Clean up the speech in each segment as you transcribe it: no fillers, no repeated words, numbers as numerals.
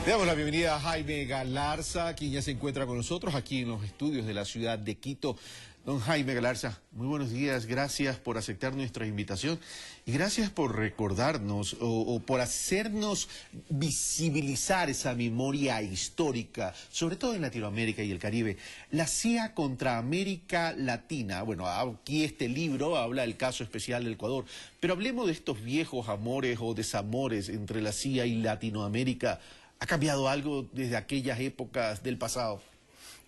Le damos la bienvenida a Jaime Galarza, quien ya se encuentra con nosotros aquí en los estudios de la ciudad de Quito. Don Jaime Galarza, muy buenos días, gracias por aceptar nuestra invitación y gracias por recordarnos o por hacernos visibilizar esa memoria histórica, sobre todo en Latinoamérica y el Caribe. La CIA contra América Latina. Bueno, aquí este libro habla del caso especial del Ecuador, pero hablemos de estos viejos amores o desamores entre la CIA y Latinoamérica. ¿Ha cambiado algo desde aquellas épocas del pasado?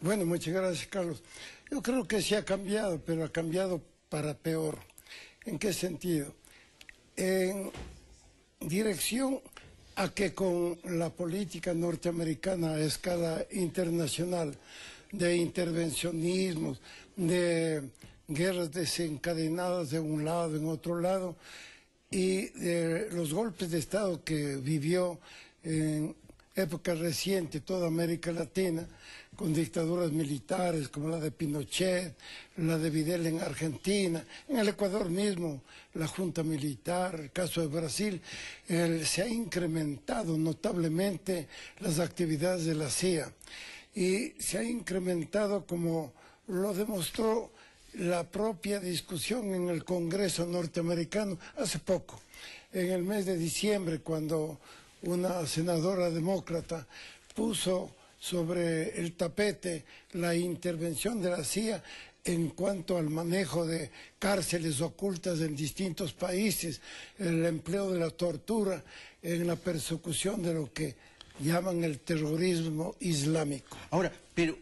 Bueno, muchas gracias, Carlos. Yo creo que sí ha cambiado, pero ha cambiado para peor. ¿En qué sentido? En dirección a que con la política norteamericana a escala internacional de intervencionismos, de guerras desencadenadas de un lado, en otro lado, y de los golpes de Estado que vivió en época reciente toda América Latina, con dictaduras militares como la de Pinochet, la de Videla en Argentina, en el Ecuador mismo, la Junta Militar, el caso de Brasil, se ha incrementado notablemente las actividades de la CIA y se ha incrementado como lo demostró la propia discusión en el Congreso norteamericano hace poco, en el mes de diciembre, cuando una senadora demócrata puso sobre el tapete la intervención de la CIA en cuanto al manejo de cárceles ocultas en distintos países, el empleo de la tortura en la persecución de lo que llaman el terrorismo islámico. Ahora, pero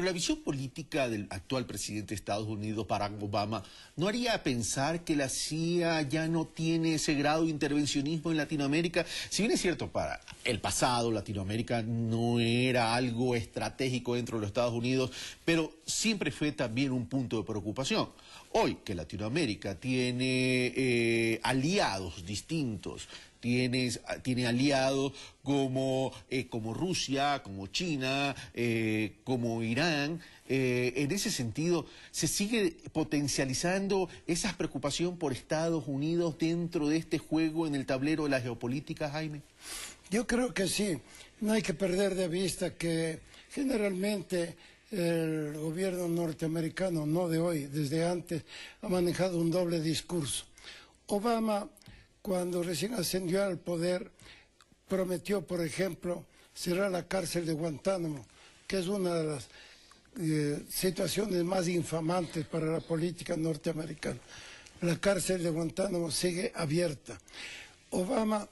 la visión política del actual presidente de Estados Unidos, Barack Obama, ¿no haría pensar que la CIA ya no tiene ese grado de intervencionismo en Latinoamérica? Si bien es cierto, para el pasado Latinoamérica no era algo estratégico dentro de los Estados Unidos, pero siempre fue también un punto de preocupación. Hoy que Latinoamérica tiene aliados distintos, tiene aliados como Rusia, como China, como Irán. En ese sentido, ¿se sigue potencializando esa preocupación por Estados Unidos dentro de este juego en el tablero de la geopolítica, Jaime? Yo creo que sí. No hay que perder de vista que generalmente el gobierno norteamericano, no de hoy, desde antes, ha manejado un doble discurso. Obama, cuando recién ascendió al poder, prometió, por ejemplo, cerrar la cárcel de Guantánamo, que es una de las situaciones más infamantes para la política norteamericana. La cárcel de Guantánamo sigue abierta. Obama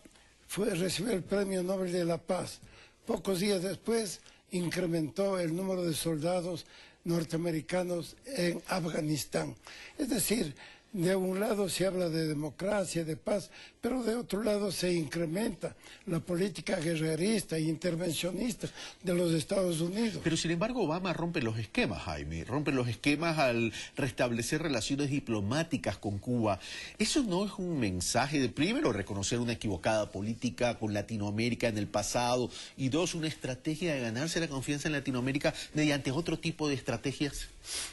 recibió el Premio Nobel de la Paz. Pocos días después incrementó el número de soldados norteamericanos en Afganistán. Es decir, de un lado se habla de democracia, de paz, pero de otro lado se incrementa la política guerrerista e intervencionista de los Estados Unidos. Pero sin embargo Obama rompe los esquemas, Jaime, rompe los esquemas al restablecer relaciones diplomáticas con Cuba. ¿Eso no es un mensaje de, primero, reconocer una equivocada política con Latinoamérica en el pasado y dos, una estrategia de ganarse la confianza en Latinoamérica mediante otro tipo de estrategias?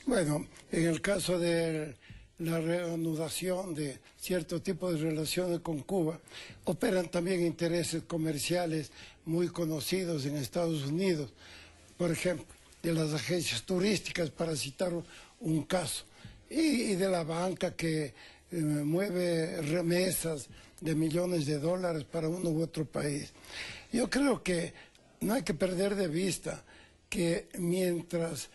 Bueno, en el caso de la reanudación de cierto tipo de relaciones con Cuba, operan también intereses comerciales muy conocidos en Estados Unidos, por ejemplo, de las agencias turísticas, para citar un caso, y de la banca que mueve remesas de millones de dólares para uno u otro país. Yo creo que no hay que perder de vista que mientras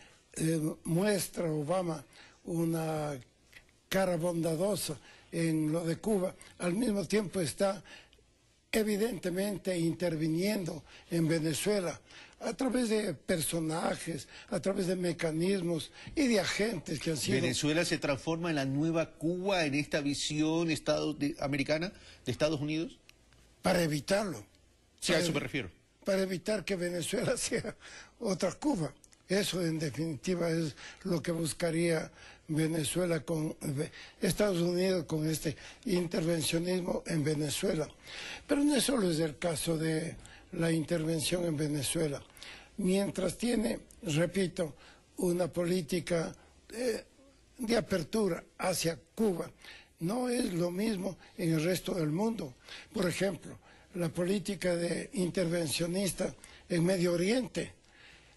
muestra Obama una cara bondadosa en lo de Cuba, al mismo tiempo está evidentemente interviniendo en Venezuela a través de personajes, a través de mecanismos y de agentes que han sido... ¿Venezuela se transforma en la nueva Cuba en esta visión americana de Estados Unidos? Para evitarlo. Sí, a eso me refiero. Para evitar que Venezuela sea otra Cuba. Eso, en definitiva, es lo que buscaría Venezuela con Estados Unidos, con este intervencionismo en Venezuela. Pero no solo es el caso de la intervención en Venezuela. Mientras tiene, repito, una política de apertura hacia Cuba, no es lo mismo en el resto del mundo. Por ejemplo, la política de intervencionista en Medio Oriente,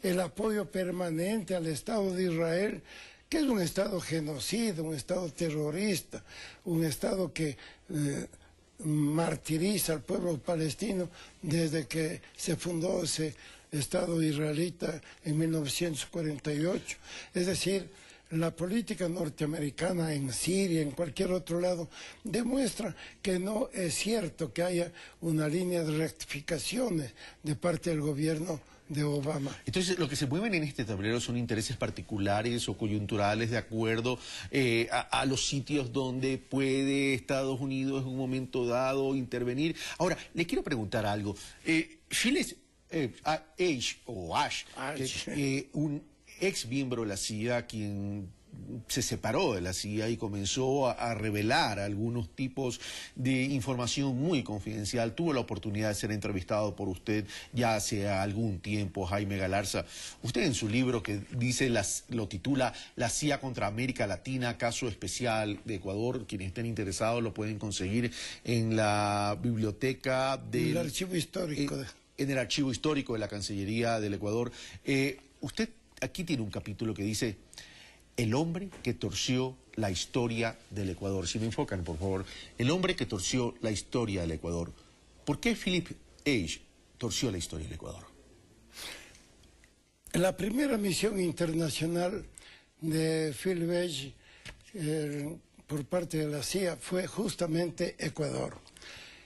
el apoyo permanente al Estado de Israel, que es un Estado genocida, un Estado terrorista, un Estado que martiriza al pueblo palestino desde que se fundó ese Estado israelita en 1948. Es decir, la política norteamericana en Siria, en cualquier otro lado, demuestra que no es cierto que haya una línea de rectificaciones de parte del gobierno de Obama. Entonces, lo que se mueven en este tablero son intereses particulares o coyunturales de acuerdo a los sitios donde puede Estados Unidos en un momento dado intervenir. Ahora, le quiero preguntar algo. Phyllis Ash, un ex miembro de la CIA, quien se separó de la CIA y comenzó a revelar algunos tipos de información muy confidencial. Tuvo la oportunidad de ser entrevistado por usted ya hace algún tiempo, Jaime Galarza. Usted en su libro que dice, lo titula La CIA contra América Latina, caso especial de Ecuador. Quienes estén interesados lo pueden conseguir en la biblioteca del archivo histórico. En el archivo histórico de la Cancillería del Ecuador. Usted aquí tiene un capítulo que dice: el hombre que torció la historia del Ecuador. Si me enfocan, por favor. El hombre que torció la historia del Ecuador. ¿Por qué Philip Age torció la historia del Ecuador? La primera misión internacional de Philip Age por parte de la CIA fue justamente Ecuador.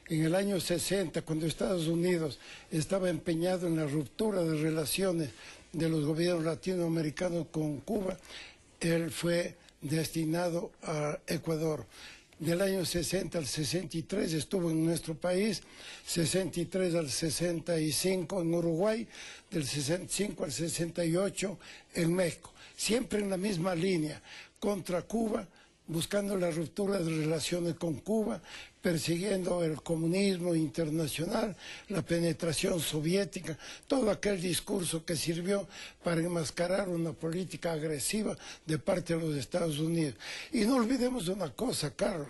En el año 60, cuando Estados Unidos estaba empeñado en la ruptura de relaciones de los gobiernos latinoamericanos con Cuba, él fue destinado a Ecuador. Del año 60 al 63 estuvo en nuestro país, 63 al 65 en Uruguay, del 65 al 68 en México. Siempre en la misma línea, contra Cuba, buscando la ruptura de relaciones con Cuba, persiguiendo el comunismo internacional, la penetración soviética, todo aquel discurso que sirvió para enmascarar una política agresiva de parte de los Estados Unidos. Y no olvidemos de una cosa, Carlos,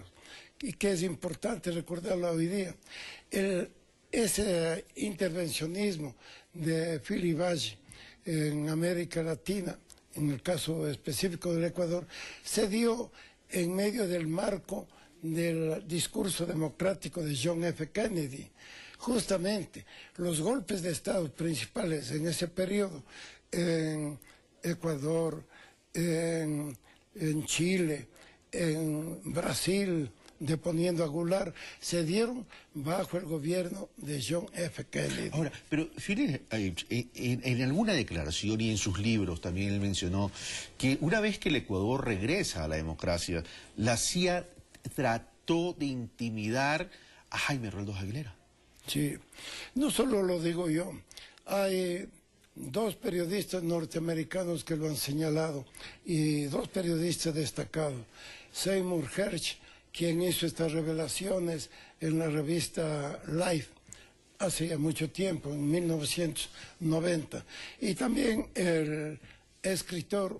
y que es importante recordarlo hoy día. Ese intervencionismo de Philip Age en América Latina, en el caso específico del Ecuador, se dio en medio del marco del discurso democrático de John F. Kennedy. Justamente los golpes de Estado principales en ese periodo, en Ecuador, en Chile, en Brasil, deponiendo a Goulart, se dieron bajo el gobierno de John F. Kennedy. Ahora, pero Philip, en alguna declaración y en sus libros también él mencionó que una vez que el Ecuador regresa a la democracia, la CIA trató de intimidar a Jaime Roldós Aguilera. Sí, no solo lo digo yo, hay dos periodistas norteamericanos que lo han señalado y dos periodistas destacados. Seymour Hersh, quien hizo estas revelaciones en la revista Life hace ya mucho tiempo, en 1990. Y también el escritor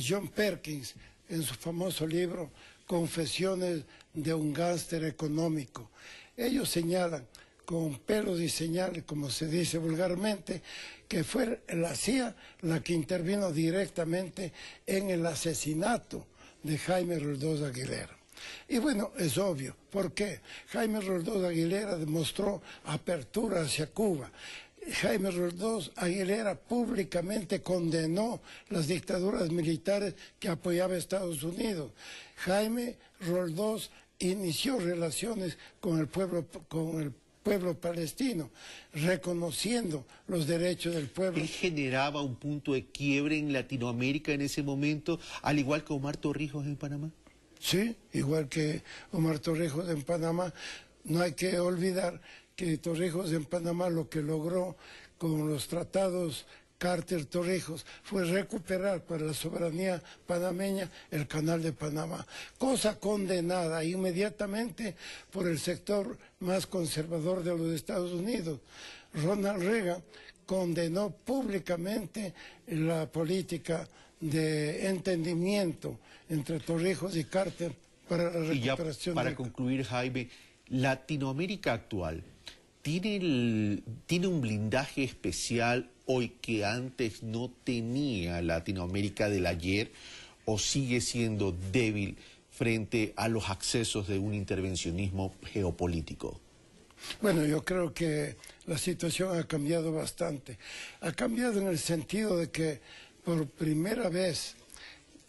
John Perkins, en su famoso libro Confesiones de un gángster económico. Ellos señalan con pelos y señales, como se dice vulgarmente, que fue la CIA la que intervino directamente en el asesinato de Jaime Roldós Aguilera. Y bueno, es obvio, ¿por qué? Jaime Roldós Aguilera demostró apertura hacia Cuba. Jaime Roldós Aguilera públicamente condenó las dictaduras militares que apoyaba Estados Unidos. Jaime Roldós inició relaciones con el pueblo palestino, reconociendo los derechos del pueblo. Él generaba un punto de quiebre en Latinoamérica en ese momento, al igual que Omar Torrijos en Panamá. Sí, igual que Omar Torrijos en Panamá. No hay que olvidar que Torrijos en Panamá lo que logró con los tratados Carter-Torrijos fue recuperar para la soberanía panameña el Canal de Panamá, cosa condenada inmediatamente por el sector más conservador de los Estados Unidos. Ronald Reagan condenó públicamente la política de entendimiento entre Torrijos y Carter para la recuperación. Y ya para concluir, Jaime, Latinoamérica actual ¿tiene un blindaje especial hoy que antes no tenía Latinoamérica del ayer o sigue siendo débil frente a los accesos de un intervencionismo geopolítico? Bueno, yo creo que la situación ha cambiado bastante. Ha cambiado en el sentido de que por primera vez,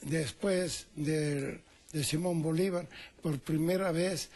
después de Simón Bolívar, por primera vez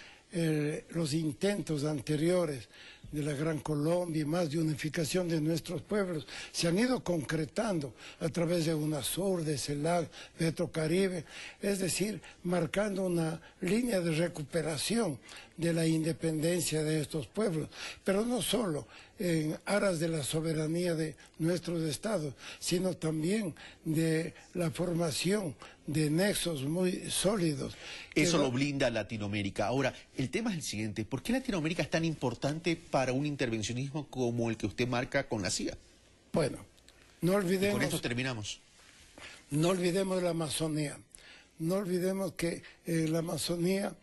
los intentos anteriores de la Gran Colombia y más de unificación de nuestros pueblos se han ido concretando a través de UNASUR, de CELAC, Petrocaribe, es decir, marcando una línea de recuperación de la independencia de estos pueblos, pero no solo en aras de la soberanía de nuestros estados, sino también de la formación de nexos muy sólidos. Eso lo blinda a Latinoamérica. Ahora, el tema es el siguiente: ¿por qué Latinoamérica es tan importante para un intervencionismo como el que usted marca con la CIA? Bueno, no olvidemos... Y con esto terminamos. No olvidemos la Amazonía. No olvidemos que en la Amazonía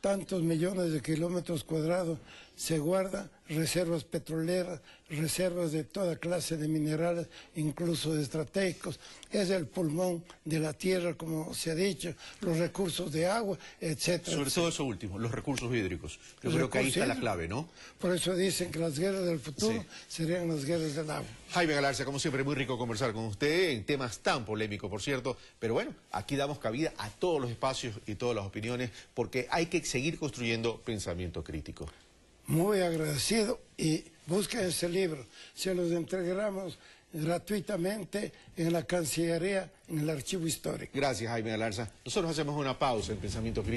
tantos millones de kilómetros cuadrados se guardan reservas petroleras, reservas de toda clase de minerales, incluso de estratégicos. Es el pulmón de la tierra, como se ha dicho, los recursos de agua, etcétera. Sobre todo eso último, los recursos hídricos. Yo creo que ahí está la clave, ¿no? Por eso dicen que las guerras del futuro serían las guerras del agua. Jaime Galarza, como siempre, muy rico conversar con usted en temas tan polémicos, por cierto. Pero bueno, aquí damos cabida a todos los espacios y todas las opiniones, porque hay que seguir construyendo pensamiento crítico. Muy agradecido, y busquen ese libro. Se los entregamos gratuitamente en la Cancillería, en el Archivo Histórico. Gracias, Jaime Galarza. Nosotros hacemos una pausa en Pensamiento Crítico.